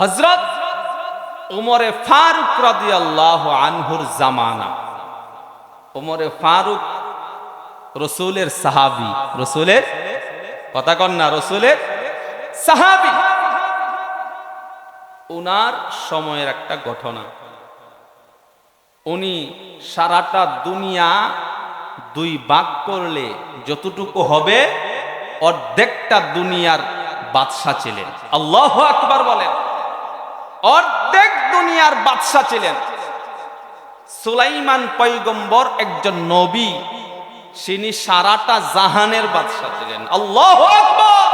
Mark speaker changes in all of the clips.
Speaker 1: হযরত উমরে ফারুক রাদিয়াল্লাহু আনহুর জামানা। উমরে ফারুক রাসূলের সাহাবী, রাসূলের কথা কন না, রাসূলের সাহাবী। উনার সময়ের একটা ঘটনা, উনি সারাটা দুনিয়া দুই ভাগ করলে যতটুকু হবে অর্ধেকটা দুনিয়ার বাদশা ছিলেন। আল্লাহু আকবার বলেন। অর্ধেক দুনিয়ার বাদশা ছিলেন। সুলাইমান পয়গম্বর একজন নবী, তিনি সারাটা জাহানের বাদশা ছিলেন। আল্লাহু আকবার।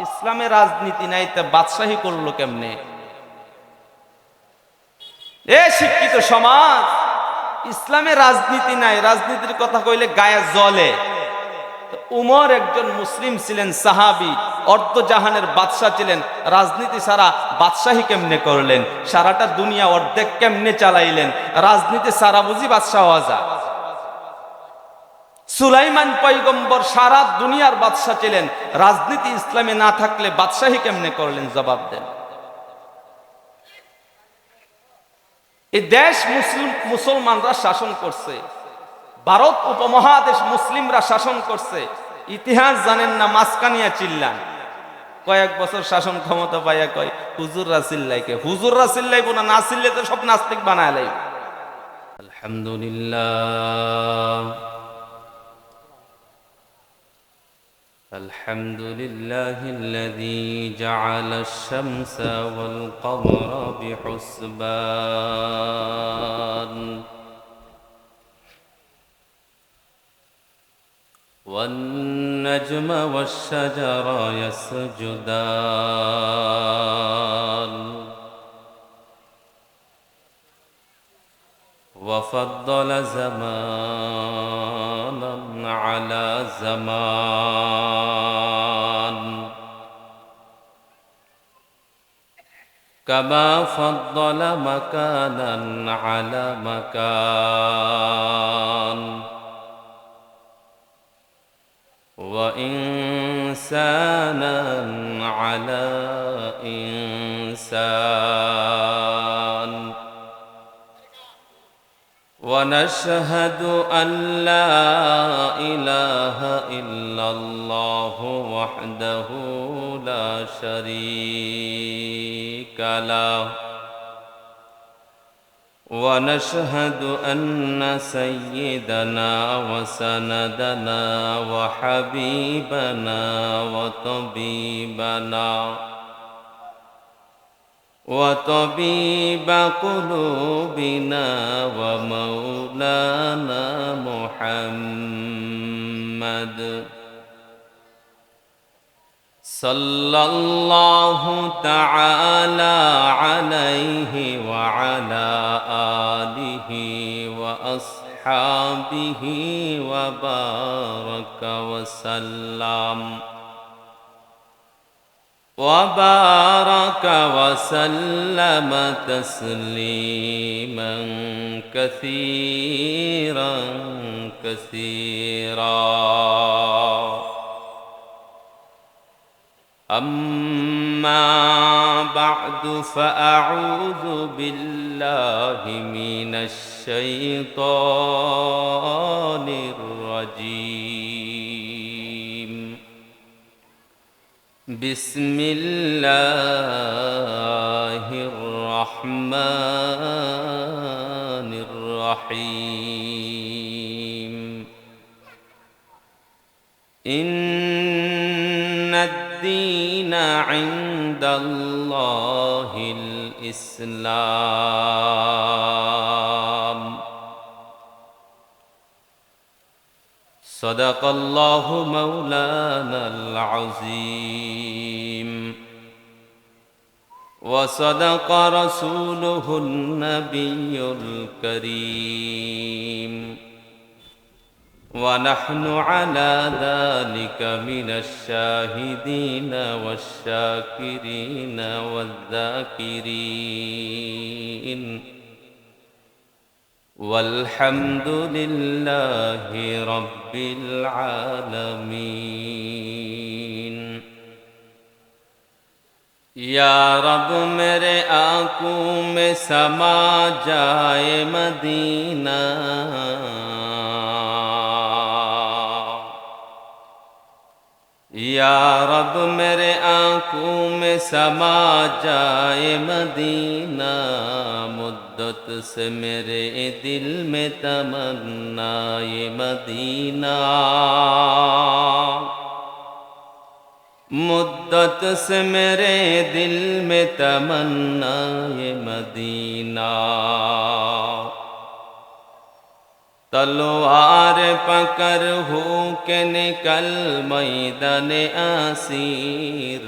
Speaker 1: ইসলামের রাজনীতি নাই, তা বাদশাহী করলো কেমনে? এ শিক্ষিত সমাজ, ইসলামে রাজনীতি নাই, রাজনীতির কথা কইলে গায়ে জ্বলে। উমর একজন মুসলিম ছিলেন, সাহাবী, অর্ধ জাহানের বাদশা ছিলেন। রাজনীতি ছাড়া বাদশাহী কেমনে করলেন? সারাটা দুনিয়া অর্ধেক কেমনে চালাইলেন? রাজনীতি ছাড়া বুঝি বাদশা হওয়া যায়? সুলাইমান পয়গম্বর সারা দুনিয়ার বাদশা ছিলেন, রাজনীতি ইসলামে না থাকলে বাদশাহী কেমনে করলেন? জবাব দেন। এই দেশ মুসলমানরা শাসন করছে, ভারত উপমহাদেশ মুসলিমরা শাসন করছে। ইতিহাস জানেন না, মাঝখানিয়া চিল্লান। কয়েক বছর শাসন ক্ষমতা পাইয়া কয় হুজুররা চিল্লাইকে। হুজুররা চিল্লাইব না, না চিল্লে তো সব নাস্তিক বানায় লাইব। আলহামদুলিল্লাহ, আলহামদুলিল্লাহিল্লাযী জাআলাশ শামসা ওয়াল কমরা বিহুসবান والنجم والشجر يسجدان وفضل زمانا على زمان كما فضل مكانا على مكان وإنسانا على إنسان ونشهد أن لا إله إلا الله وحده لا شريك له ونشهد أن سيدنا وسندنا وحبيبنا وطبيب قلوبنا ومولانا محمد صلى الله تعالى عليه وعلى آله وأصحابه وبارك وسلم تسليما كثيرا أما بعد فأعوذ بالله من الشيطان الرجيم بسم الله الرحمن الرحيم إن الدين عند الله الإسلام صدق الله مولانا العظيم وصدق رسوله النبي الكريم ونحن على ذلك من الشاهدين والشاكرين والذاكرين والحمد لله رب العالمين या रब मेरे आंखों में समा जाए मदीना, या रब मेरे आंखों में समा जाए मदीना, मुद्दत से मेरे दिल में तमन्ना ये मदीना, मुद्दत से मेरे दिल में तमन्ना ये मदीना। तलवार पकड़ हो के निकल मैदान आसीर,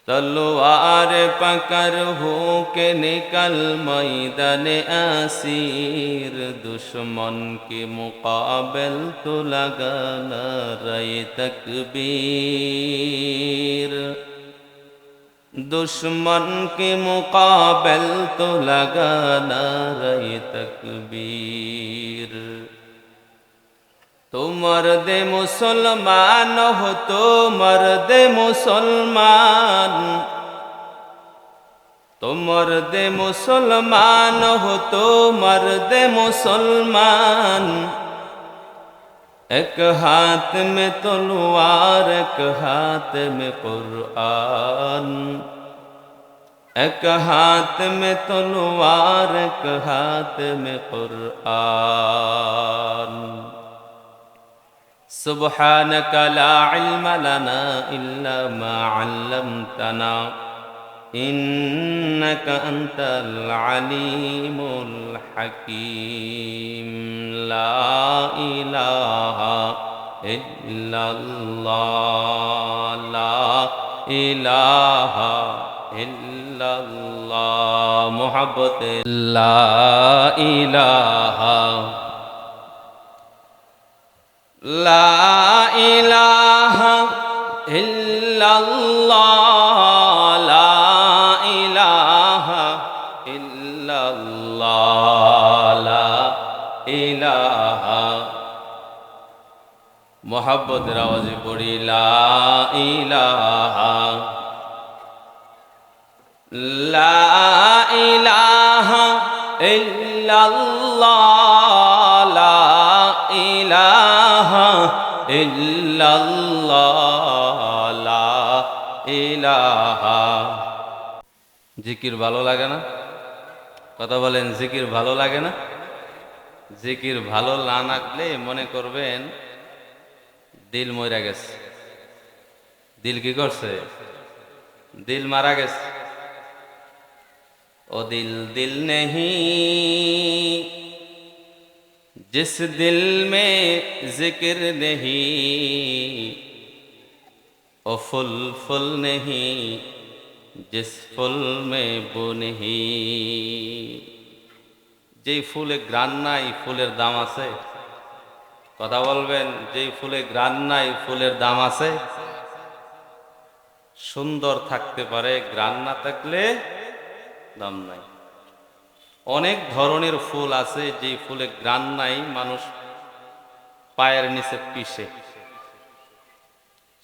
Speaker 1: तलवार पकड़ हो के निकल मैदान आसीर, दुश्मन के मुकाबिल तो लगाना रहे तकबीर, दुश्मन के मुकाबिल तो लगाना रहे तकबीर। तो मर्द मुसलमान हो तो मर्द मुसलमान, तो मर्द मुसलमान हो तो मर्द मुसलमान, एक हाथ में तलवार एक हाथ में कुरान, एक हाथ में तलवार एक हाथ में कुरान। सुब्हानक ला इल्म लना इल्ला मा अल्लमतना इन्नका अंतल अलीमुल हकीम। ला इलाहा इल्लल्लाह, ला इलाहा इल्लल्लाह, मोहब्बत ला इलाहा, ला इलाहा इल्लल्लाह, ला इलाहा इल्लल्लाह, ला इलाहा। मोहब्बतेर आवाज़े पढ़ी ला इलाहा, ला इलाहा इल्लल्लाह, ला इलाहा इल्लल्लाह, ला इलाहा। জিকির ভালো লাগে না? কথা বলেন, জিকির ভালো লাগে না? জিকির ভালো না লাগলে মনে করবেন দিল মরে গেছে। দিল কি করছে? দিল মারা গেছে। ओ दिल दिल नहीं जिस दिल में जिक्र नहीं, ओ फुल फुल नहीं जिस फुल में बो नहीं। যেই ফুলে গ্রান নাই ফুলের দাম আছে? কথা বলবেন, যেই ফুলে গ্রান নাই ফুলের দাম আছে? সুন্দর থাকতে পারে, গ্রান না থাকলে দাম নাই। অনেক ধরনের ফুল আছে যে ফুলে গ্রান নাই, মানুষ পায়ের নিচে পিষে।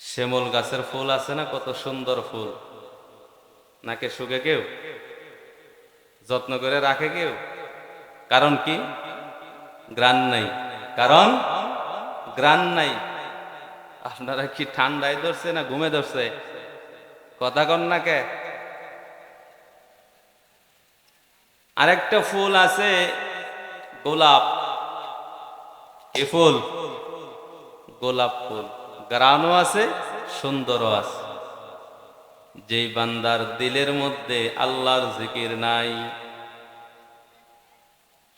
Speaker 1: শ্যামল গাছের ফুল আছে না, কত সুন্দর ফুল, নাকে শুকে কেউ যত্ন করে রাখে কেউ? কারণ কি? গ্রান নাই। কারণ গ্রান নাই। আপনারা কি ঠান্ডায় ধরছে না ঘুমে ধরছে? কথা কন না কে? আরেকটা ফুল আছে গোলাপ। কি ফুল? গোলাপ ফুল। গ্রানও আছে, সুন্দরও আছে। যেই বান্দার দিলের মধ্যে আল্লাহর জিকির নাই,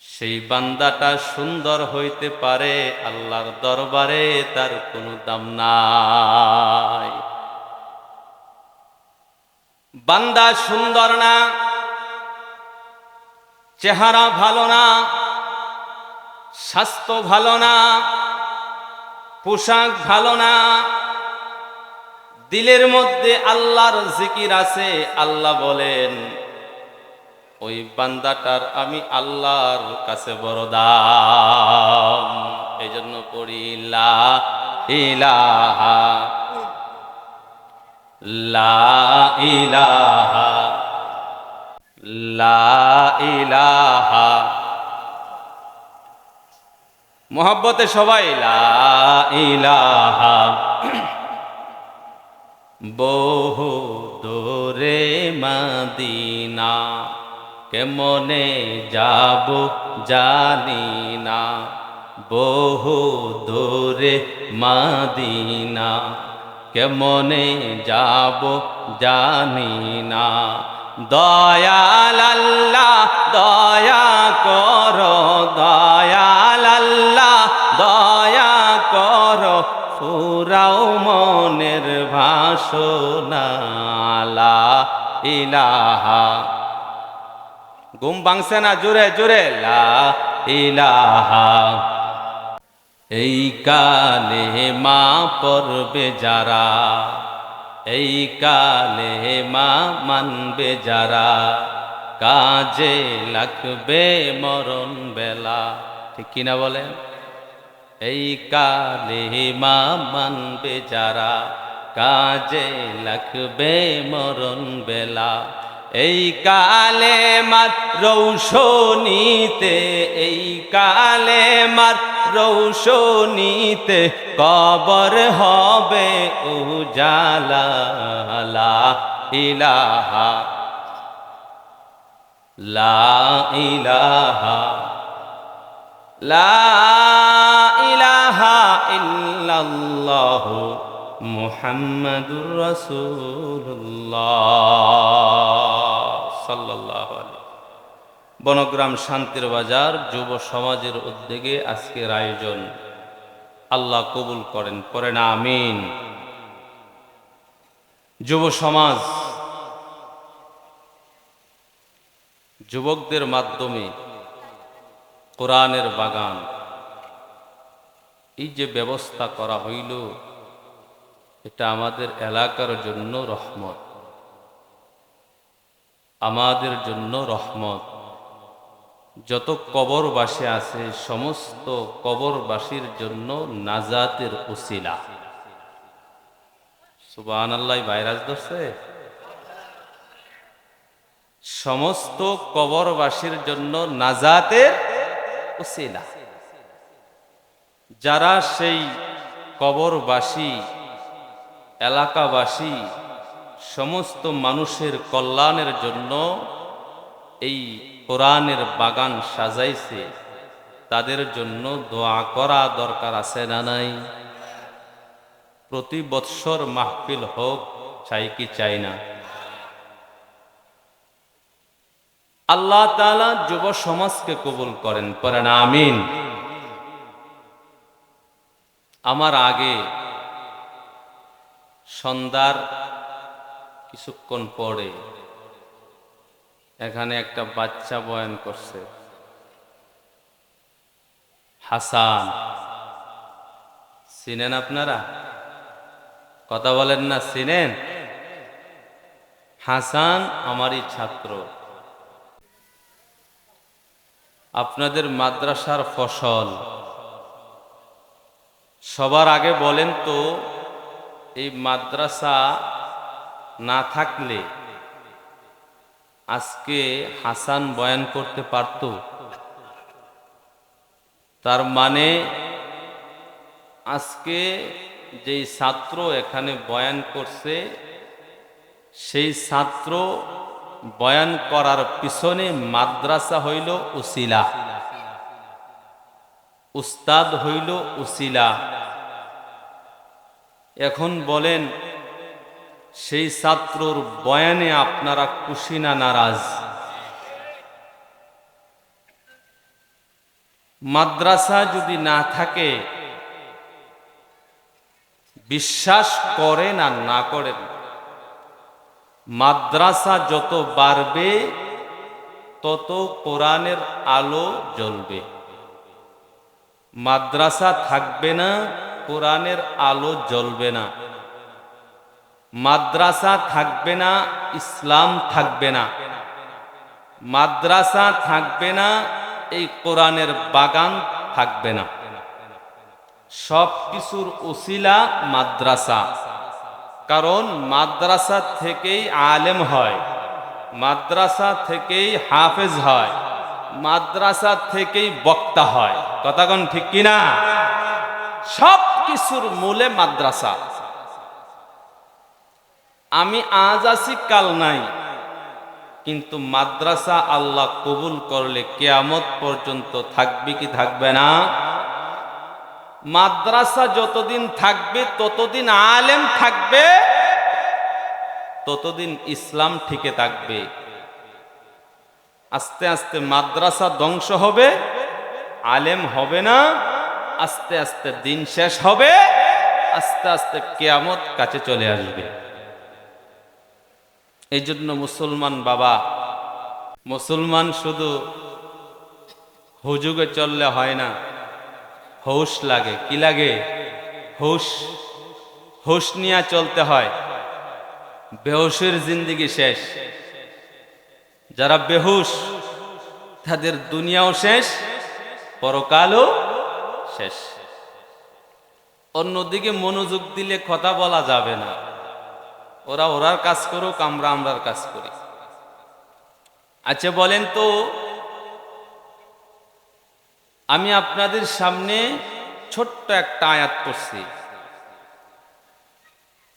Speaker 1: সেই বান্দাটা সুন্দর হইতে পারে, আল্লাহর দরবারে তার কোনো দাম নাই। বান্দা সুন্দর না, চেহারা ভালো না, স্বাস্থ্য ভালো না, পোশাক ভালো না, দিলের মধ্যে আল্লাহর জিকির আছে, আল্লাহ বলেন ওই বান্দাটার আমি আল্লাহর কাছে বড় দাম। এই জন্য পড়ি লা ইলাহা, লা ইলাহা, লা ইলাহা। মোহাব্বতে সবাই লা ইলাহা। বহু দূরে মদিনা, কেমনে যাব জানি না। বহু দূরে মদিনা, কেমনে যাব জানি না। দয়াল আল্লাহ দয়া করো, দয়াল আল্লাহ দয়া করো, ফুরাও মনের ভাসনা। লা ইলাহা। ঘুম ভাঙছে না? জোরে জোরে লা ইলাহা। এই কালে মা পড়বে যারা, এই কালে মা মানবে যারা, কাজে লাগবে মরণ বেলা। ঠিক কিনা বলেন? এই কালে মা মানবে যারা, কাজে লাগবে মরণ বেলা। এই কালে মার রৌশনীতে, এই কালে মার রৌশনীতে, কবর হবে উজালা। লা ইলাহা, লা ইলাহা, লা ইলাহা ইল্লাল্লাহু মুহাম্মাদুর রাসূলুল্লাহ সাল্লাল্লাহু আলাইহি। বনগ্রাম শান্তির বাজার যুব সমাজের উদ্যোগে আজকের আয়োজন, আল্লাহ কবুল করেন, পড়েন আমিন। যুব সমাজ যুবকদের মাধ্যমে কোরআনের বাগান, এই যে ব্যবস্থা করা হইল, এটা আমাদের এলাকার জন্য রহমত, আমাদের জন্য রহমত। যত কবরবাসী আছে সমস্ত কবরবাসীর জন্য নাজাতের উসিলা। সুবহানাল্লাহ। ভাইরাস ধরছে? সমস্ত কবরবাসীর জন্য নাজাতের উসিলা। যারা সেই কবরবাসী, এলাকাবাসী, সমস্ত মানুষের কল্যাণের জন্য এই কোরআনের বাগান সাজাইছে, তাদের জন্য দোয়া করা দরকার আছে না নাই? প্রতি বৎসর মাহফিল হোক, চাই কি চাই না? আল্লাহ তাআলা যুব সমাজকে কবুল করেন, পড়েন আমিন। আমার আগে সন্ধ্যার কিছুক্ষণ পরে এখানে একটা বাচ্চা বয়ান করছে, হাসান। চিনেন আপনারা? কথা বলেন না, চিনেন? হাসান আমারই ছাত্র। আপনাদের মাদ্রাসার ফসল। সবার আগে বলেন তো, এই মাদ্রাসা না থাকলে আজকে হাসান বয়ান করতে পারত? তার মানে আজকে যেই ছাত্র এখানে বয়ান করছে, সেই ছাত্র বয়ান করার পিছনে মাদ্রাসা হইল উসিলা, উস্তাদ হইল উসিলা। এখন বলেন, সেই ছাত্রর বয়ানে আপনারা খুশি না নারাজ? মাদ্রাসা যদি না থাকে, বিশ্বাস করেন আর না করেন, মাদ্রাসা যত বাড়বে তত কোরআনের আলো জ্বলবে। মাদ্রাসা থাকবে না, কোরআনের আলো জ্বলবে না। মাদ্রাসা থাকবে না, ইসলাম থাকবে না। মাদ্রাসা থাকবে না, এই কোরআনের বাগান থাকবে না। সব কিছুর উসিলা মাদ্রাসা। কারণ মাদ্রাসা থেকেই আলেম হয়, মাদ্রাসা থেকেই হাফেজ হয়, মাদ্রাসা থেকেই বক্তা হয়। কথা কোন ঠিক কিনা? সব কিছুর মূলে মাদ্রাসা। আমি আজ আছি কাল নাই, কিন্তু মাদ্রাসা আল্লাহ কবুল করলে কিয়ামত পর্যন্ত থাকবে কি থাকবে না? মাদ্রাসা যতদিন থাকবে ততদিন আলেম থাকবে, ততদিন ইসলাম টিকে থাকবে। আস্তে আস্তে মাদ্রাসা ধ্বংস হবে, আলেম হবে না, আস্তে আস্তে দিন শেষ হবে, আস্তে আস্তে কিয়ামত কাছে চলে আসবে। এই জন্য মুসলমান বাবা, মুসলমান শুধু হুজুগে চললে হয় না, হুশ লাগে। কি লাগে? হুশ। হুশ নিয়ে চলতে হয়। বেহুশের জিন্দেগি শেষ। যারা বেহুশ তাদের দুনিয়াও শেষ, পরকালও শেষ। অন্যদিকে মনোযোগ দিলে কথা বলা যাবে না। ওরা ওরার কাজ করুক, আমরা আমরার কাজ করি। আচ্ছা বলেন তো, আমি আপনাদের সামনে ছোট্ট একটা আয়াত পড়ছি।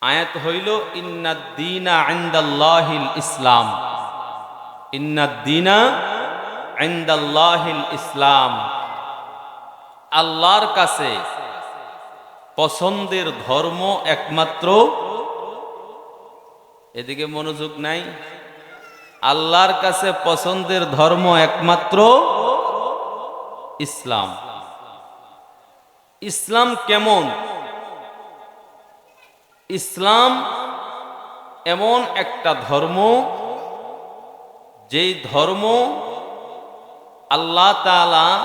Speaker 1: আয়াত হইল ইন্নাদ-দীনা ইনদাল্লাহিল ইসলাম। ইন্নাদ-দীনা ইনদাল্লাহিল ইসলাম। আল্লাহর কাছে পছন্দের ধর্ম একমাত্র, এদিকে মনোযোগ নাই, আল্লাহর কাছে পছন্দের ধর্ম একমাত্র ইসলাম। ইসলাম কেমন? ইসলাম এমন একটা ধর্ম, যেই ধর্ম আল্লাহ তাআলা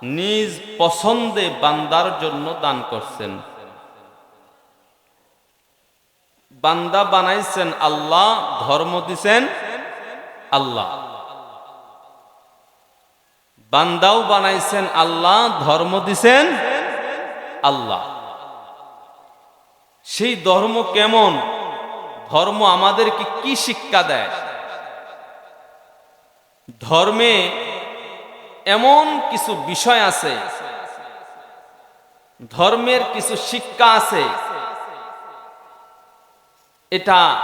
Speaker 1: নিজ পছন্দে বান্দার জন্য দান করছেন। বান্দা বানাইছেন আল্লাহ, ধর্ম দিছেন আল্লাহ। বান্দাও বানাইছেন আল্লাহ, ধর্ম দিছেন আল্লাহ। সেই ধর্ম কেমন? ধর্ম আমাদেরকে কি শিক্ষা দেয়? ধর্মে এমন কিছু বিষয় আছে, ধর্মের কিছু শিক্ষা আছে, এটা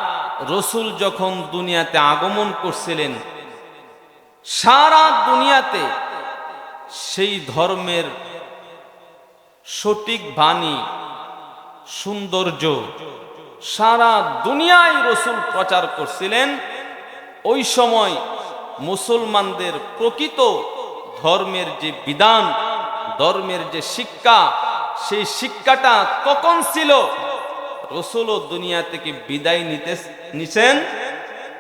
Speaker 1: রসুল যখন দুনিয়াতে আগমন করছিলেন, সারা দুনিয়াতে সেই ধর্মের সঠিক বাণী, সৌন্দর্য সারা দুনিয়ায় রসুল প্রচার করছিলেন। ওই সময় মুসলমানদের প্রকৃত ধর্মের যে বিধান, ধর্মের যে শিক্ষা, সেই শিক্ষাটা তখন ছিল। রসুলও দুনিয়া থেকে বিদায় নিছেন,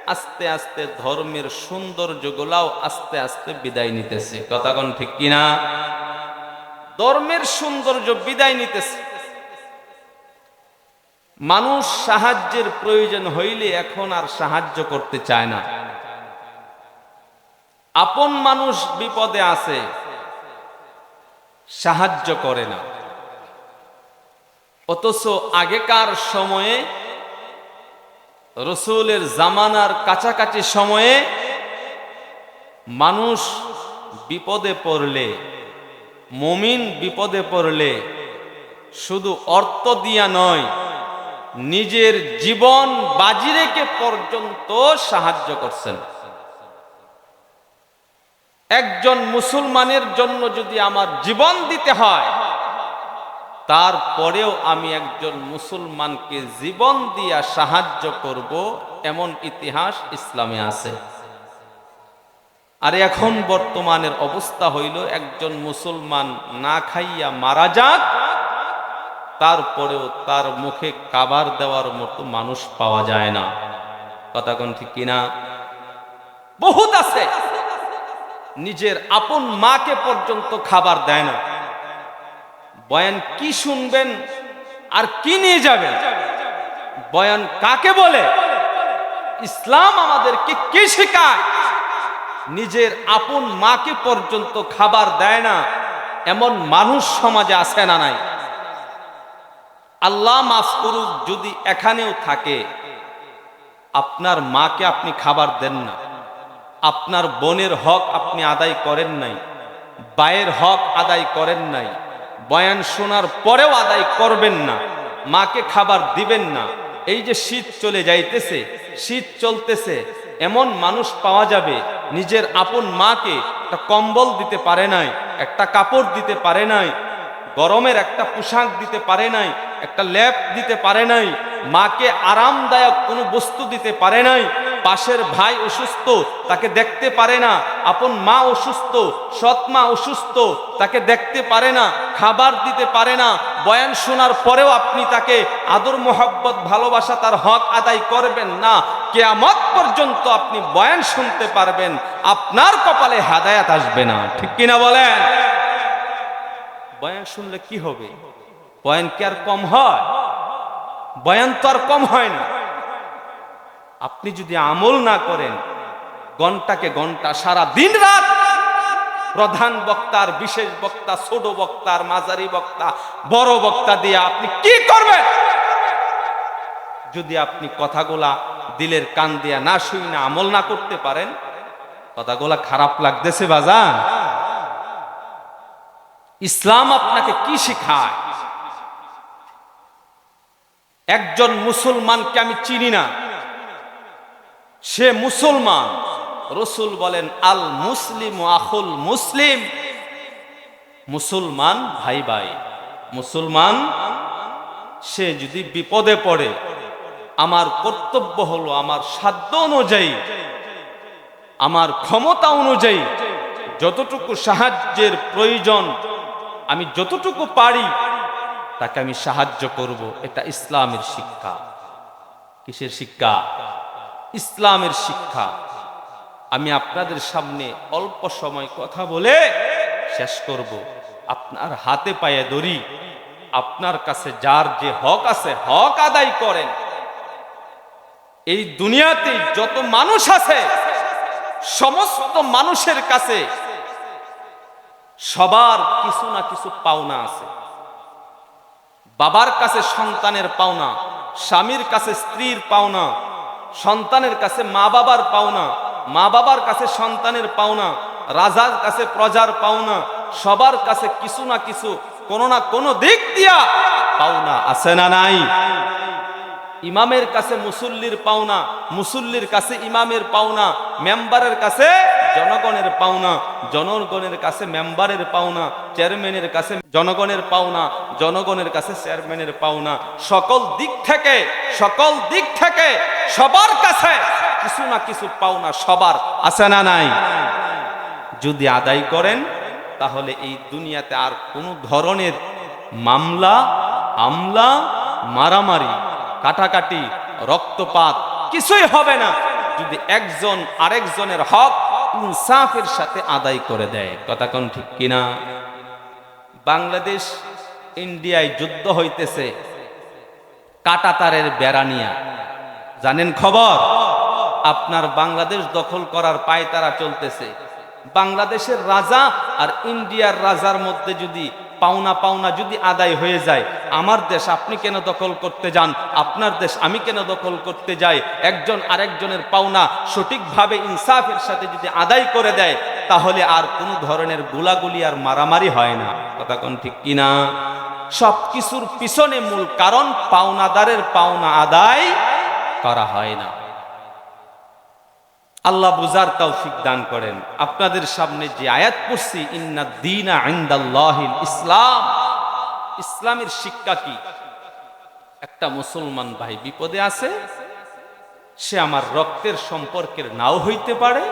Speaker 1: আস্তে আস্তে ধর্মের সৌন্দর্যগুলাও আস্তে আস্তে বিদায় নিতেছে। কথা কোন ঠিক কিনা? ধর্মের সৌন্দর্য বিদায় নিতেছে। মানুষ সাহায্যের প্রয়োজন হইলে এখন আর সাহায্য করতে চায় না। আপন মানুষ বিপদে আছে, সাহায্য করে না। অথচ আগেকার সময়ে, রসুলের জামানার কাছাকাছি সময়ে, মানুষ বিপদে পড়লে, মুমিন বিপদে পড়লে শুধু অর্থ দিয়া নয়, নিজের জীবন বাজি রেখে পর্যন্ত সাহায্য করছেন। একজন মুসলমানের জন্য যদি আমার জীবন দিতে হয়, তারপরেও আমি একজন মুসলমানকে জীবন দিয়া সাহায্য করব, এমন ইতিহাস ইসলামে আছে। আর এখন বর্তমানের অবস্থা হইল, একজন মুসলমান না খাইয়া মারা যাক, তারপরেও তার মুখে খাবার দেওয়ার মতো মানুষ পাওয়া যায় না। কথা কোন ঠিক কিনা? বহুত আছে, নিজের আপন মাকে পর্যন্ত খাবার দেয় না। বয়ান কি শুনবেন আর কি নিয়ে যাবেন? বয়ান কাকে বলে? ইসলাম আমাদেরকে কি শেখায়? নিজের আপন মাকে পর্যন্ত খাবার দেয় না, এমন মানুষ সমাজে আছে না নাই? আল্লাহ মাফ করুক, যদি এখানেও থাকে, আপনার মাকে আপনি খাবার দেন না, আপনার বোনের হক আপনি আদায় করেন নাই, ভাইয়ের হক আদায় করেন নাই, বয়ান শোনার পরেও আদায় করবেন না, মাকে খাবার দিবেন না। এই যে শীত চলে যাইতেছে, শীত চলতেছে, এমন মানুষ পাওয়া যাবে নিজের আপন মাকে একটা কম্বল দিতে পারে নাই, একটা কাপড় দিতে পারে নাই, গরমের একটা পোশাক দিতে পারে নাই, একটা ল্যাপ দিতে পারে নাই, মাকে আরামদায়ক কোনো বস্তু দিতে পারে নাই। পাশের ভাই অসুস্থ, তাকে দেখতে পারে না, আপন মা অসুস্থ, সৎ মা অসুস্থ, তাকে দেখতে পারে না, খাবার দিতে পারে না, বয়ান শোনার পরেও আপনি তাকে আদর মোহাব্বত ভালোবাসা তার হক আদায় করবেন না। কিয়ামত পর্যন্ত আপনি বয়ান শুনতে পারবেন, আপনার কপালে হেদায়েত আসবে না। ঠিক কিনা বলেন? বয়ান শুনলে কি হবে? বয়ান কি আর কম হয়? বয়ান তো আর কম হয় না। আপনি যদি আমল না করেন, ঘন্টাকে ঘন্টা, সারা দিন রাত প্রধান বক্তার, বিশেষ বক্তা, ছোট বক্তার, মাঝারি বক্তা, বড় বক্তা দিয়ে আপনি কি করবেন? যদি আপনি কথাগুলা দিলের কান দিয়া না শুই না আমল না করতে পারেন, কথাগুলা খারাপ লাগতেছে বাজান। ইসলাম আপনাকে কি শিখায়? একজন মুসলমানকে আমি চিনি না, সে মুসলমান। রসুল বলেন, আল মুসলিম আখুল মুসলিম, মুসলমান ভাই ভাই। মুসলমান সে যদি বিপদে পড়ে, আমার কর্তব্য হলো আমার সাধ্য অনুযায়ী, আমার ক্ষমতা অনুযায়ী যতটুকু সাহায্যের প্রয়োজন, আমি যতটুকু পারি তাকে আমি সাহায্য করব। এটা ইসলামের শিক্ষা। কিসের শিক্ষা? ইসলামের শিক্ষা। আমি আপনাদের সামনে অল্প সময় কথা বলে শেষ করব। আপনার হাতে পায়ে ধরি, আপনার কাছে যার যে হক আছে হক আদায় করেন। এই দুনিয়াতে যত মানুষ আছে, সমস্ত মানুষের কাছে সবার কিছু না কিছু পাওনা আছে। বাবার কাছে সন্তানের পাওনা, স্বামীর কাছে স্ত্রীর পাওনা, সন্তানের কাছে মা বাবার পাওনা, মা বাবার কাছে সন্তানের পাওনা, রাজার কাছে প্রজার পাওনা। সবার কাছে কিছু না কিছু, কোনো না কোনো দিক দিয়া পাওনা আছে না নাই? ইমামের কাছে মুসল্লির পাওনা, মুসল্লির কাছে ইমামের পাওনা, মেম্বারের কাছে জনগণের পাওনা, জনগণের কাছে মেম্বারের পাওনা, চেয়ারম্যানের কাছে জনগণের পাওনা, জনগণের কাছে চেয়ারম্যানের পাওনা। সকল দিক থেকে সবার কাছে কিছু না কিছু পাওনা সবার আছে না নাই? যদি আদায় করেন, তাহলে এই দুনিয়াতে আর কোনো ধরনের মামলা, হামলা, মারামারি, কাটাকাটি, রক্তপাত কিছুই হবে না, যদি একজন আরেকজনের হক ইনসাফের সাথে আদায় করে দেয়। কথা কোন ঠিক কিনা? বাংলাদেশ ইন্ডিয়ায় যুদ্ধ হইতেছে কাঁটাতারের বেড়া নিয়া, জানেন খবর? আপনার বাংলাদেশ দখল করার পায়তারা চলতেছে। বাংলাদেশের রাজা আর ইন্ডিয়ার রাজার মধ্যে যদি পাওনা যদি আদায় হয়ে যায়, আমার দেশ আপনি কেন দখল করতে যান, আপনার দেশ আমি কেন দখল করতে যাই, একজন আরেকজনের পাওনা সঠিকভাবে ইনসাফের সাথে যদি আদায় করে দেয়, তাহলে আর কোনো ধরনের গোলাগুলি আর মারামারি হয় না। কথা কোন ঠিক কিনা? সব কিছুর পিছনে মূল কারণ পাওনাদারের পাওনা আদায় করা হয় না। আল্লাহ বুঝার তৌফিক দান করেন। আপনাদের সামনে যে আয়াত পড়ছি, ইন্নাদ দীনা ইনদাল্লাহিল ইসলাম, ইসলামের শিক্ষা কি? একটা মুসলমান ভাই বিপদে আছে, সে আমার রক্তের সম্পর্কের নাও হইতে পারে,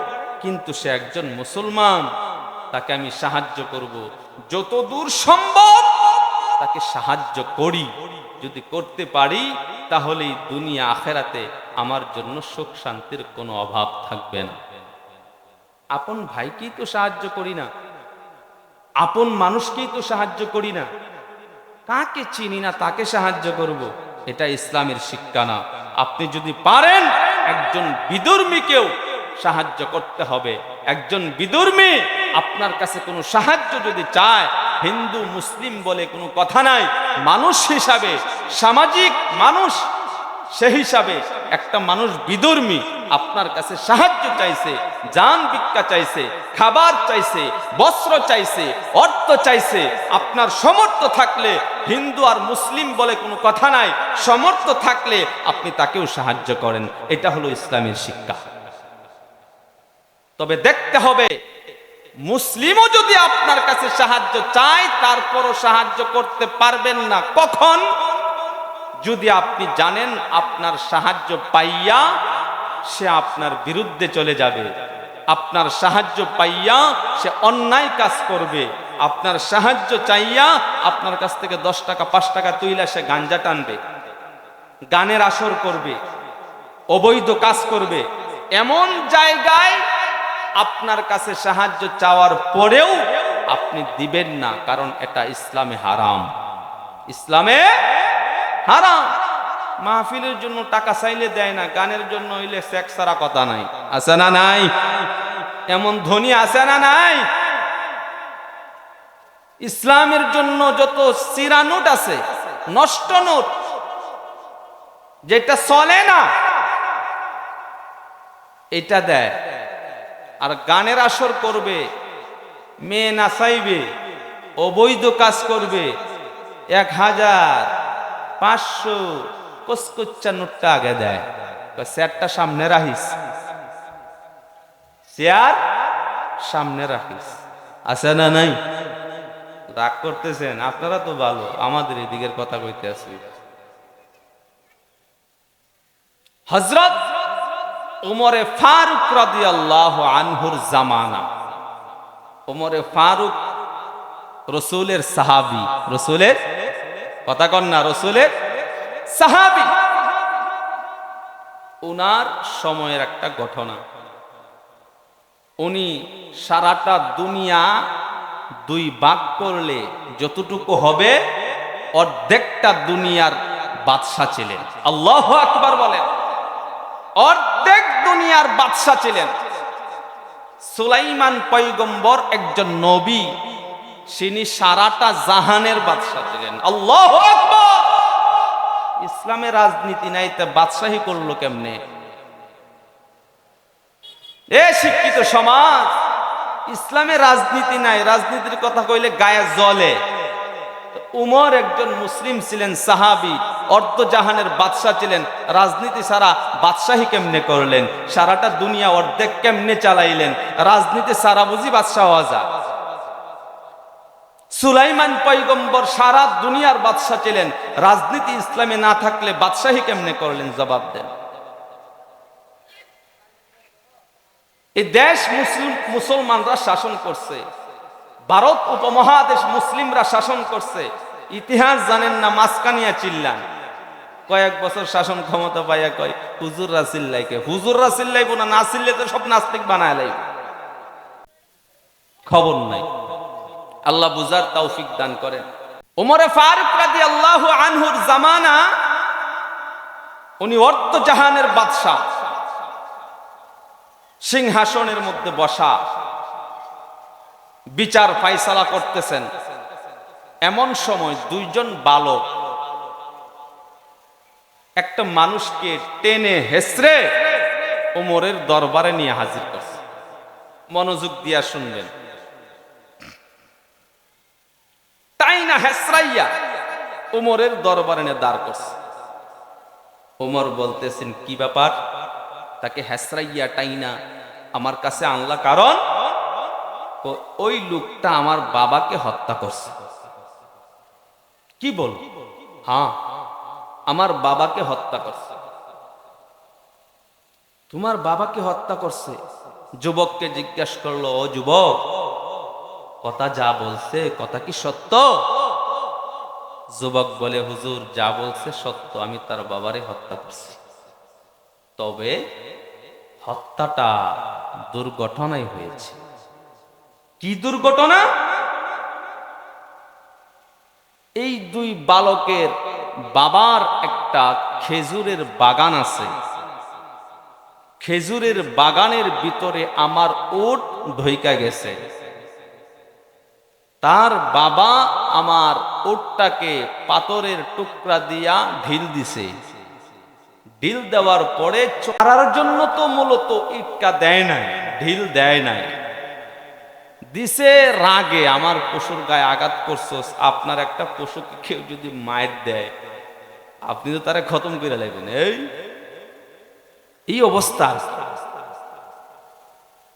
Speaker 1: কিন্তু সে একজন মুসলমান, তাকে আমি সাহায্য করব, যতদূর সম্ভব তাকে সাহায্য করি। যদি করতে পারি, তাহলে দুনিয়া আখেরাতে আমার জন্য সুখ শান্তির কোনো অভাব থাকবে না। আপন ভাইকেই তো সাহায্য করি না, আপন মানুষকেই তো সাহায্য করি না, কাকে চিনি না তাকে সাহায্য করব? এটা ইসলামের শিক্ষা না। আপনি যদি পারেন, একজন বিধর্মীকেও সাহায্য করতে হবে। একজন বিধর্মী আপনার কাছে কোনো সাহায্য যদি চায়, হিন্দু মুসলিম বলে কোনো কথা নাই। মানুষ হিসাবে, সামাজিক মানুষ, সে হিসাবে একটা মানুষ বিধর্মী আপনার কাছে সাহায্য চাইছে, জান ভিক্ষা চাইছে, খাবার চাইছে, বস্ত্র চাইছে, অর্থ চাইছে, আপনার সামর্থ্য থাকলে, হিন্দু আর মুসলিম বলে কোনো কথা নাই, সামর্থ্য থাকলে আপনি তাকেও সাহায্য করেন। এটা হলো ইসলামের শিক্ষা। তবে দেখতে হবে, মুসলিমও যদি আপনার কাছে সাহায্য চায়, তারপরও সাহায্য করতে পারবেন না। কখন? যদি আপনি জানেন আপনার সাহায্য পাইয়া সে আপনার বিরুদ্ধে চলে যাবে, আপনার সাহায্য পাইয়া সে অন্যায় কাজ করবে, আপনার সাহায্য চাইয়া আপনার কাছ থেকে 10 টাকা 5 টাকা তুইলা সে গাঞ্জা টানবে, গানের আসর করবে, অবৈধ কাজ করবে, এমন জায়গায় আপনার কাছে সাহায্য চাওয়ার পরেও আপনি দিবেন না, কারণ এটা ইসলামে হারাম। ইসলামে হারাম। মাহফিলের জন্য টাকা চাইলে দেয় না, গানের জন্য হইলে সেক্স ছাড়া কথা নাই। আছে না নাই? এমন ধনী আছে না নাই? ইসলামের জন্য যত চিরা নোট আছে, নষ্ট নোট, যেটা চলে না, এটা দেয়। আর গানের আসর করবে, মেয়ে নাচাইবে, অবৈধ কাজ করবে, 1000 500 কসকচ্চা নোটটা আগে দেয়, চেয়ারটা সামনে রাখিস, চেয়ার সামনে রাখিস। আছে না নাই? রাগ করতেছেন আপনারা তো ভালো, আমাদের এদিকের কথা কইতে আছি। হযরত উমরে ফারুক রাদিয়াল্লাহু আনহুর জামানা। উমরে ফারুক রাসূলের সাহাবী, রাসূলের কথা কন না, রাসূলের সাহাবী। উনার সময়ের একটা ঘটনা, উনি সারাটা দুনিয়া 2 ভাগ করলে যতটুকু হবে অর্ধেকটা দুনিয়ার বাদশা ছিলেন। আল্লাহু আকবার বলেন। অর্ধেক দুনিয়ার বাদশা ছিলেন। সুলাইমান পয়গম্বর একজন নবী, তিনি সারাটা জাহানের বাদশা ছিলেন। আল্লাহু আকবার। ইসলামে রাজনীতি নাই, তা বাদশাহী করলো কেমনে? এ শিক্ষিত সমাজ, ইসলামে রাজনীতি নাই, রাজনীতির কথা কইলে গায়ে জ্বলে। উমর একজন মুসলিম ছিলেন, সাহাবী, অর্ধ জাহানের বাদশা ছিলেন। রাজনীতি ছাড়া বাদশাহী কেমনে করলেন? সারাটা দুনিয়া অর্ধেক কেমনে চালাইলেন? রাজনীতি ছাড়া বুঝি বাদশা হওয়া যায়? সুলাইমান পয়গম্বর সারা দুনিয়ার বাদশা ছিলেন, রাজনীতি ইসলামে না থাকলে বাদশাহী কেমনে করলেন? জবাব দেন। এই দেশ মুসলমানরা শাসন করছে, ভারত উপমহাদেশ মুসলিমরা শাসন করছে। ইতিহাস জানেন না, মাসকানিয়া চিল্লান। কয়েক বছর শাসন ক্ষমতা পাইয়া কয় হুজুররা চিল্লাইকে। হুজুররা চিল্লাইব না, না চিল্লে তো সব নাস্তিক বানায় লাইব। খবর নাই। আল্লাহ বুঝার তৌফিক দান করেন। উমরে ফারুক রাদিয়াল্লাহু আনহুর জামানা, উনি অর্ধ জাহানের বাদশা, সিংহাসনের মধ্যে বসা, বিচার ফায়সালা করতেছেন। এমন সময় 2 জন বালক একটা মানুষকে টেনে হেসড়ে ওমরের দরবারে নিয়ে হাজির করছে। মনোযোগ দিয়া শুনবেন। তাই না হেসরাইয়া ওমরের দরবারে নিয়ে দাঁড় করছে। ওমর বলতেছেন, কি ব্যাপার? তাকে হেসরাইয়া টাইনা আমার কাছে আনলা? কারণ ওই লোকটা আমার বাবাকে হত্যা করছে। কি বল? হ্যাঁ, আমার বাবাকে হত্যা করছে। তোমার বাবাকে হত্যা করছে? যুবককে জিজ্ঞাসা করলো, ও যুবক, কথা যা বলছে কথা কি সত্য? যুবক বলে, হুজুর যা বলছে সত্য, আমি তার বাবারে হত্যা করছি। তবে হত্যাটা দুর্ঘটনায় হয়েছে। কি দুর্ঘটনা? এই 2 বালকের বাবার একটা খেজুরের বাগান আছে। খেজুরের বাগানের ভিতরে আমার উট ঢুইকা গেছে। তার বাবা আমার উটটাকে পাথরের টুকরা দিয়া ঢিল দিছে। ঢিল দেওয়ার পরে চড়ার জন্য তো মূলত ইটকা দেয় নাই, ঢিল দেয় নাই, দিছে রাগে, আমার পশুর গায়ে আঘাত করছো। আপনার একটা পশুকে কেউ যদি মায়ের দেয়, আপনি তো তারা খতম করে লাগবেন। এই অবস্থা।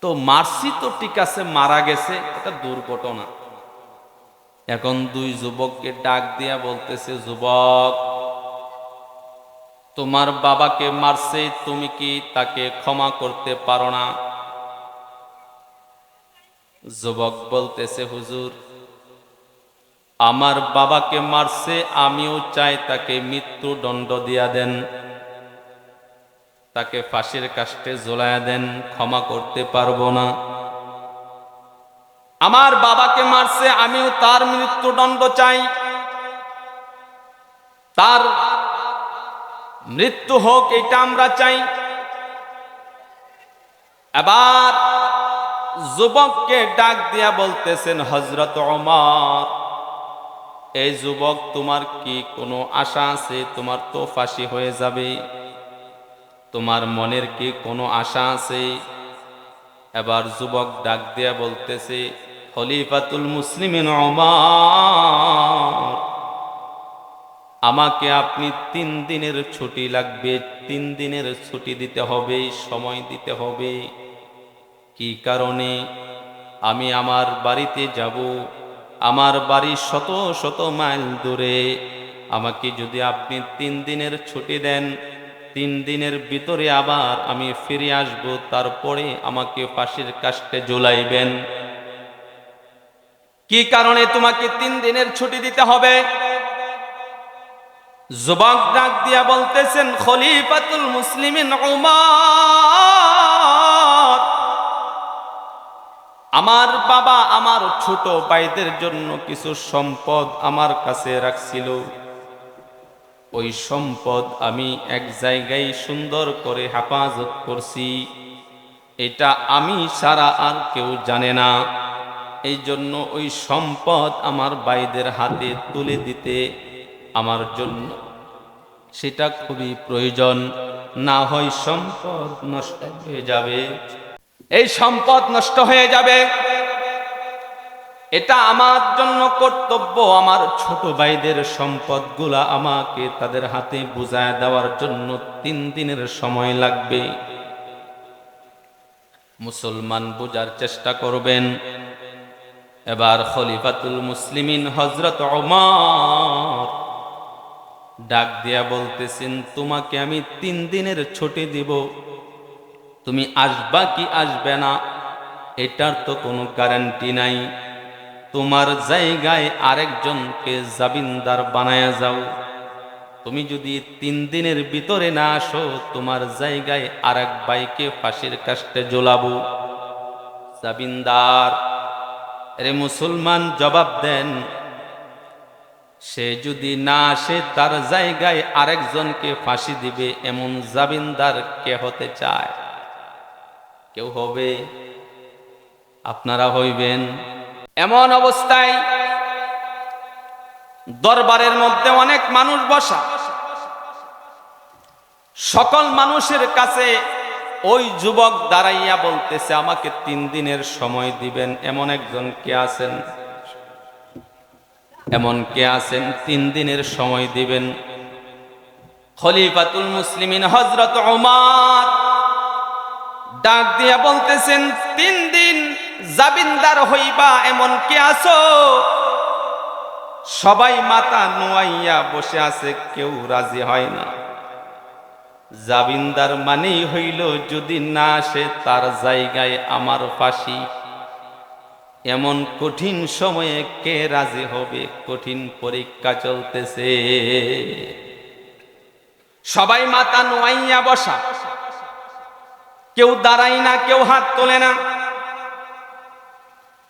Speaker 1: তো মারছি তো ঠিক আছে, মারা গেছে, এটা দুর্ঘটনা। এখন দুই যুবককে ডাক দিয়া বলতেছে, যুবক, তোমার বাবাকে মারছে, তুমি কি তাকে ক্ষমা করতে পারো না? যুবক বলতেছে, হুজুর, আমার বাবাকে মারছে, আমিও চাই তাকে মৃত্যুদণ্ড দিয়া দেন, তাকে ফাঁসির কাস্টে ঝোলায়া দেন, ক্ষমা করতে পারবো না। আমার বাবাকে মারছে, আমিও তার মৃত্যুদণ্ড চাই, তার মৃত্যু হোক, এটা আমরা চাই। এবার যুবককে ডাক দিয়া বলতেছেন, হযরত ওমর, এই যুবক, তোমার কি কোনো আশা আছে? তোমার তো ফাঁসি হয়ে যাবে, তোমার মনের কি কোনো আশা আছে? এবার যুবক ডাক দিয়া বলতেছে, খলিফাতুল মুসলিমিন ওমর, আমাকে আপনি 3 দিনের ছুটি লাগবে, 3 দিনের ছুটি দিতে হবে, সময় দিতে হবে। কি কারণে? আমি আমার বাড়িতে যাব, আমার বাড়ি শত শত মাইল দূরে। আমাকে যদি আপনি 3 দিনের ছুটি দেন, 3 দিনের ভিতরে আবার আমি ফিরে আসব, তারপরে আমাকে ফাঁসির কাস্টে ঝুলাইবেন। কি কারণে তোমাকে 3 দিনের ছুটি দিতে হবে? যুবক ডাক দিয়া বলতেছেন, খলিফাতুল মুসলিমিন ওমর, আমার বাবা আমার ছোট ভাইদের জন্য কিছু সম্পদ আমার কাছে রাখছিল। ওই সম্পদ আমি এক জায়গায় সুন্দর করে হেফাজত করছি, এটা আমি ছাড়া আর কেউ জানে না। এই জন্য ওই সম্পদ আমার ভাইদের হাতে তুলে দিতে আমার জন্য সেটা খুবই প্রয়োজন, না হয় সম্পদ নষ্ট হয়ে যাবে। এই সম্পদ নষ্ট হয়ে যাবে, এটা আমার জন্য কর্তব্য। আমার ছোট ভাইদের সম্পদগুলা আমাকে তাদের হাতে বুঝায় দেওয়ার জন্য 3 দিনের সময় লাগবে। মুসলমান বোঝার চেষ্টা করবেন। এবার খলিফাতুল মুসলিমিন হযরত ওমর ডাক দিয়া বলতেছেন, তোমাকে আমি 3 দিনের ছুটি দিব, তুমি আসবা কি আসবে না এটার তো কোনো গ্যারান্টি নাই। তোমার জায়গায় আরেকজনকে জামিনদার বানায়া যাও। তুমি যদি 3 দিনের ভিতরে না আসো, তোমার জায়গায় আরেক ভাইকে ফাঁসির কাস্টে ঝোলাবো। জামিনদার রে মুসলমান জবাব দেন, সে যদি না আসে, তার জায়গায় আরেকজনকে ফাঁসি দিবে, এমন জামিনদার কে হতে চায়? কেউ হবে? আপনারা হইবেন? এমন অবস্থায় দরবারের মধ্যে অনেক মানুষ বসা, সকল মানুষের কাছে ওই যুবক দাঁড়াইয়া বলতেছে, আমাকে 3 দিনের সময় দিবেন। এমন একজন কে আছেন? এমন কে আছেন 3 দিনের সময় দিবেন? খলিফাতুল মুসলিমিন হযরত ওমর ডাক দিয়া বলতেছেন, 3 দিন জামিনদার হইবা এমন কে আছো? সবাই মাথা নোয়াইয়া বসে আছে, কেউ রাজি হয় না। জামিনদার মানেই হইল, যদি না আসে তার জায়গায় আমার ফাঁসি। এমন কঠিন সময়ে কে রাজি হবে? কঠিন পরীক্ষা চলতেছে, সবাই মাথা নোয়াইয়া বসা, কেউ দাঁড়ায় না, কেউ হাত তোলে না।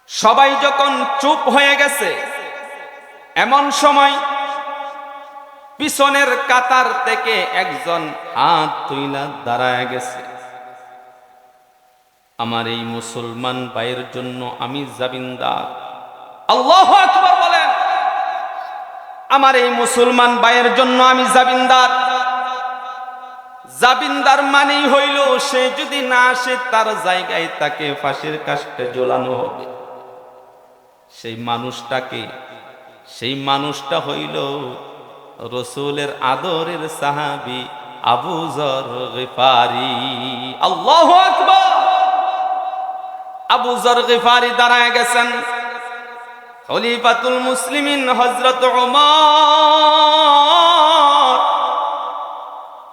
Speaker 1: সবাই যখন চুপ হয়ে গেছে, এমন সময় পিছনের কাতার থেকে একজন হাত তুইলা দাঁড়ায় গেছে। আমার এই মুসলমান ভাইয়ের জন্য আমি জামিনদার, আল্লাহু আকবার বলেন। আমার এই মুসলমান ভাইয়ের জন্য আমি জামিনদার। জামিনদার মানেই হইল সে যদি না আসে তার জায়গায় তাকে ফাঁসির কাস্টে ঝোলানো হবে। সেই মানুষটা হইল রাসূলের আদরের সাহাবী আবু যর গিফারি। আল্লাহু আকবার। আবু যর গিফারি দাঁড়ায় গেছেন। খলিফাতুল মুসলিমিন হযরত ওমর,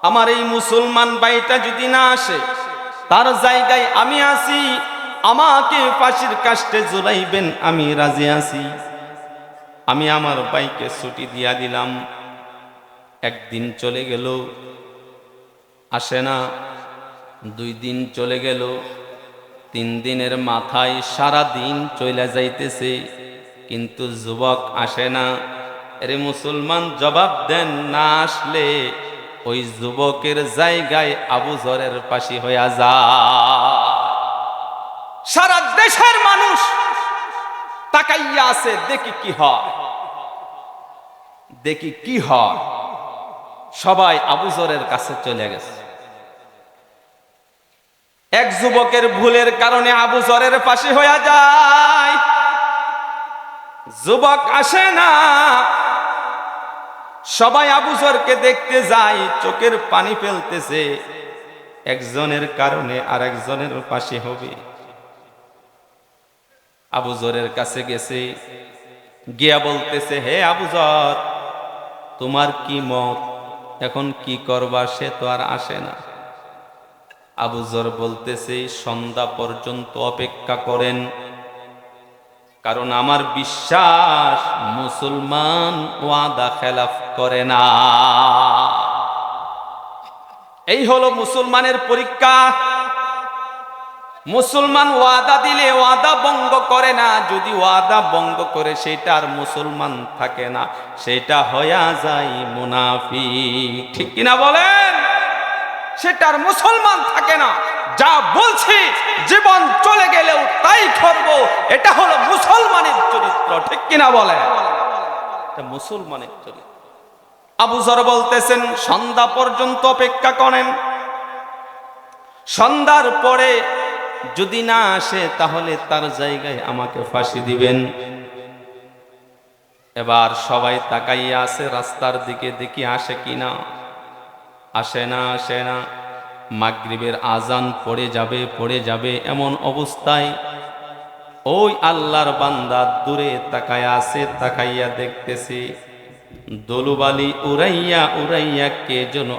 Speaker 1: আমার এই মুসলমান ভাইটা যদি না আসে তার জায়গায় আমি আছি, আমাকে ফাঁসির কাস্টে ঝুলাইবেন, আমি রাজি আছি। আমি আমার ভাইকে ছুটি দিয়া দিলাম। একদিন চলে গেল, আসে না। 2 দিন চলে গেল, 3 দিনের মাথায় সারা দিন চলে যাইতেছে, কিন্তু যুবক আসে না। আরে মুসলমান জবাব দেন, না আসলে ওই যুবকের জায়গায় আবু যরের ফাঁসি হইয়া যায়। সারা দেশের মানুষ তাকাইয়া আছে, দেখি কি হয়। সবাই আবু যরের কাছে চলে গেছে। এক যুবকের ভুলের কারণে আবু যরের ফাঁসি হইয়া যায়। যুবক আসে না। সবাই আবু যরকে দেখতে যায়, চোখের পানি ফেলতেছে। একজনের কারণে আরেকজনের ফাঁসি হবে। আবু যরের কাছে গেছে, গিয়া বলতেছে, হে আবু যর, তোমার কি মত, এখন কি করবা? সে তো আর আসে না। আবু যর বলতেছে, সন্ধ্যা পর্যন্ত অপেক্ষা করেন, কারণ আমার বিশ্বাস মুসলমান ওয়াদা খেলাফ করে না। এই হলো মুসলমানের পরীক্ষা। মুসলমান ওয়াদা দিলে ওয়াদা ভঙ্গ করে না। যদি ওয়াদা ভঙ্গ করে সেটা আর মুসলমান থাকে না, সেটা হয়ে যায় মুনাফিক। ঠিক কিনা বলেন? সেটা আর মুসলমান থাকে না। যা বলছি জীবন চলে গেলেও তাই করব, এটা হলো মুসলমানের চরিত্র। ঠিক কিনা বলেন? এটা মুসলমানের চরিত্র। আবু যর বলতেছেন, সন্ধ্যা পর্যন্ত অপেক্ষা করেন, সন্ধ্যার পরে যদি না আসে তাহলে তার জায়গায় আমাকে ফাঁসি দিবেন। এবার সবাই তাকাইয়া আছে রাস্তার দিকে, দেখি আসে কিনা। আসে না। মাগরিবের আজান পড়ে যাবে এমন অবস্থায় ওই আল্লাহর বান্দা দূরে তাকায়া আছে। তাকাইয়া দেখতেছে দলুবালি উড়াইয়া কে যেন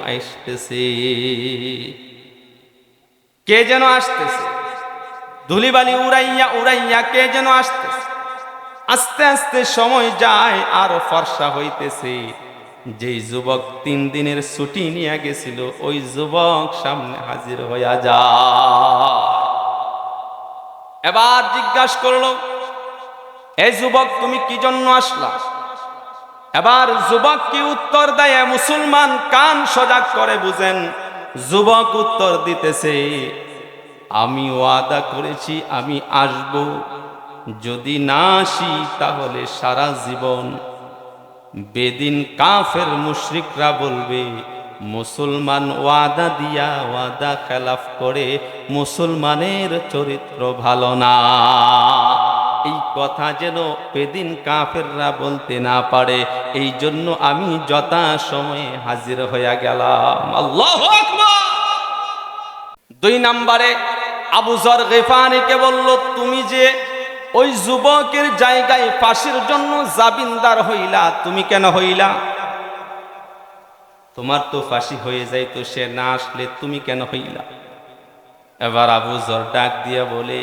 Speaker 1: আসতেছে। ধুলিবালি উড়াইয়া কে যেন আসতেছে। আস্তে আস্তে সময় যায়, আরো ফর্সা হইতেছে। যেই যুবক 3 দিনের ছুটি নিয়ে গেছিল, ওই যুবক সামনে হাজির হইয়া যায়। এবার জিজ্ঞাসা করলো, এই যুবক তুমি কি জন্য আসলা? এবার যুবক কি উত্তর দেয়? মুসলমান কান সজাগ করে বুঝেন। যুবক উত্তর দিতেছে, আমি ওয়াদা করেছি আমি আসব, যদি না আসি তাহলে সারা জীবন বেদিন কাফের মুশরিকরা বলবে মুসলমান ওয়াদা দিয়া ওয়াদা খেলাফ করে, মুসলমানের চরিত্র ভালো না। এই কথা যেন বেদিন কাফেররা বলতে না পারে, এই জন্য আমি যথা সময়ে হাজির হইয়া গেলাম। আল্লাহু আকবার। 2 নম্বরে আবু যর গিফারিকে বলল, তুমি যে ওই যুবকের জায়গায় ফাঁসির জন্য জামিনদার হইলা, তুমি কেন হইলা? তোমার তো ফাঁসি হয়ে যাইতো, সে না আসলে তুমি কেন হইলা? এবার আবু যর ডাক দিয়া বলে,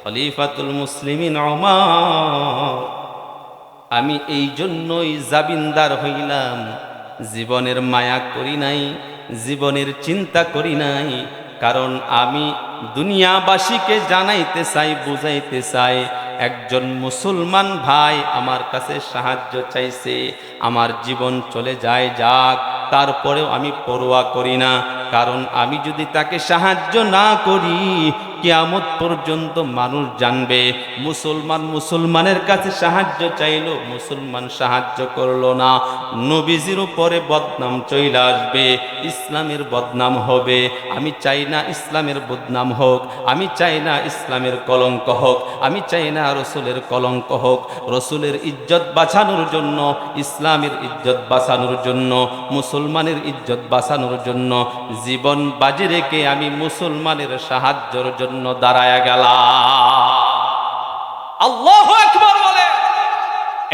Speaker 1: খলিফাতুল মুসলিমিন ওমর, আমি এই জন্যই জামিনদার হইলাম, জীবনের মায়া করি নাই, জীবনের চিন্তা করি নাই, কারণ আমি দুনিয়াবাসীকে জানাইতে চাই, বুঝাইতে চাই, একজন মুসলমান ভাই আমার কাছে সাহায্য চাইছে, আমার জীবন চলে যায় যাক, তারপরেও আমি পরোয়া করি না, কারণ আমি যদি তাকে সাহায্য না করি কিয়ামত পর্যন্ত মানুষ জানবে মুসলমান মুসলমানের কাছে সাহায্য চাইলো, মুসলমান সাহায্য করলো না, নবীজির উপরে বদনাম চলে আসবে, ইসলামের বদনাম হবে। আমি চাই না ইসলামের বদনাম হোক, আমি চাই না ইসলামের কলঙ্ক হোক, আমি চাই না রসুলের কলঙ্ক হোক। রসুলের ইজ্জত বাঁচানোর জন্য, ইসলামের ইজ্জত বাঁচানোর জন্য, মুসলমানের ইজ্জত বাঁচানোর জন্য জীবন বাজি রেখে আমি মুসলমানের সাহায্যের জন্য দাঁড়ায়া গেলাম। আল্লাহু আকবার বলে।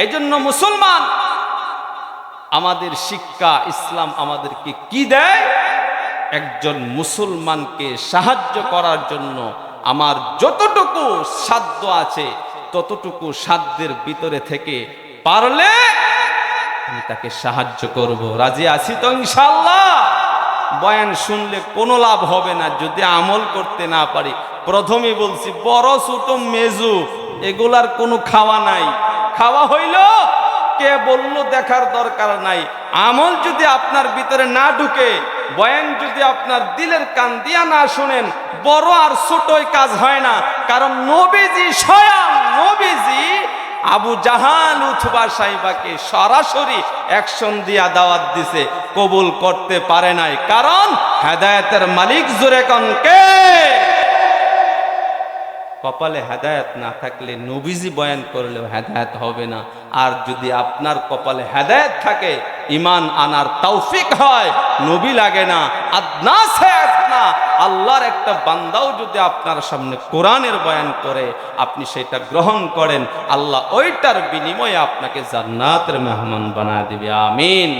Speaker 1: এই জন্য মুসলমান, আমাদের শিক্ষা, ইসলাম আমাদেরকে কি দেয়? একজন মুসলমানকে সাহায্য করার জন্য আমার যতটুকু সাধ্য আছে ততটুকু সাধ্যের ভিতরে থেকে পারলে আমি তাকে সাহায্য করব। রাজি আছি তো ইনশাআল্লাহ? বয়ান শুনলে কোনো লাভ হবে না যদি আমল করতে না পারি। প্রথমে বলছি, বড় ছোট মেজু এগুলার কোনো খাওয়া নাই। খাওয়া হইল কে বললো দেখার দরকার নাই। আমল যদি আপনার ভিতরে না ঢুকে, বয়ান যদি আপনার দিলের কান দিয়া না শুনেন, বড় আর ছোটই কাজ হয় না। কারণ নবীজি স্বয়ং, নবীজি আবু জাহাল উতবা সাইবাকে সরাসরি অ্যাকশন দিয়া দাওয়াত দিছে, কবুল করতে পারে নাই। কারণ হেদায়েতের মালিক জোরে কোন কে? কপালে হেদায়েত না থাকলে নবীজি বয়ান করলেও হেদায়েত হবে না। আর যদি আপনার কপালে হেদায়েত থাকে, ঈমান আনার তৌফিক হয়, নবী লাগে না, আদনা সে আদনা আল্লাহর একটা বান্দাও যদি আপনার সামনে কোরআনের বয়ান করে, আপনি সেটা গ্রহণ করেন, আল্লাহ ওইটার বিনিময়ে আপনাকে জান্নাতের মেহমান বানায় দিবে। আমিন।